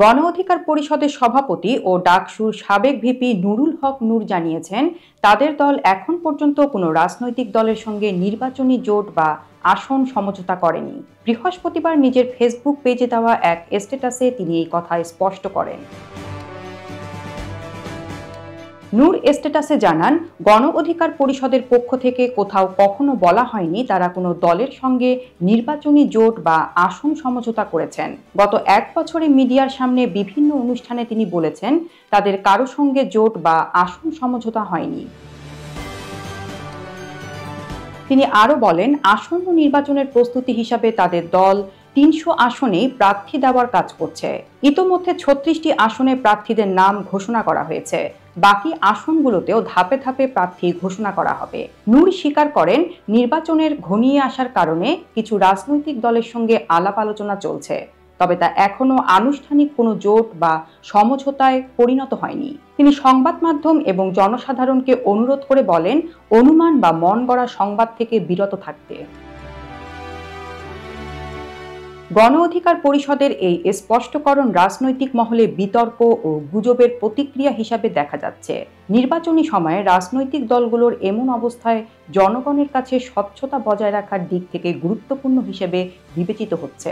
গণ অধিকার পরিষদের সভাপতি ও ডাকসুর সাবেক ভিপি নুরুল হক নূর জানিয়েছেন, তাদের দল এখন পর্যন্ত কোনো রাজনৈতিক দলের সঙ্গে নির্বাচনী জোট বা আসন সমঝোতা করেনি। বৃহস্পতিবার নিজের ফেসবুক পেজে দেওয়া এক স্ট্যাটাসে তিনি এই কথা স্পষ্ট করেন। নূর স্ট্যাটাসে জানান, গণ অধিকার পরিষদের পক্ষ থেকে কোথাও কখনো বলা হয়নি তারা কোনো দলের সঙ্গে নির্বাচনী জোট বা আসন সমঝোতা করেছেন। গত এক বছরে মিডিয়ার সামনে বিভিন্ন অনুষ্ঠানে তিনি বলেছেন, তাদের কারো সঙ্গে জোট বা আসন সমঝোতা হয়নি। তিনি আরও বলেন, আসন্ন নির্বাচনের প্রস্তুতি হিসাবে তাদের দল ৩০০ আসনেই প্রার্থী দেওয়ার কাজ করছে। ইতোমধ্যে ৩৬টি আসনে প্রার্থীদের নাম ঘোষণা করা হয়েছে। বাকি আসনগুলোতেও ধাপে ধাপে প্রার্থী ঘোষণা করা হবে। নূর স্বীকার করেন, নির্বাচনের ঘনিয়ে আসার কারণে কিছু রাজনৈতিক দলের সঙ্গে আলাপ আলোচনা চলছে, তবে তা এখনো আনুষ্ঠানিক কোনো জোট বা সমঝোতায় পরিণত হয়নি। তিনি সংবাদ মাধ্যম এবং জনসাধারণকে অনুরোধ করে বলেন, অনুমান বা মন গড়া সংবাদ থেকে বিরত থাকতে। গণ অধিকার পরিষদের এই স্পষ্টকরণ রাজনৈতিক মহলে বিতর্ক ও গুজবের প্রতিক্রিয়া হিসাবে দেখা যাচ্ছে। নির্বাচনী সময়ে রাজনৈতিক দলগুলোর এমন অবস্থায় জনগণের কাছে স্বচ্ছতা বজায় রাখার দিক থেকে গুরুত্বপূর্ণ হিসেবে বিবেচিত হচ্ছে।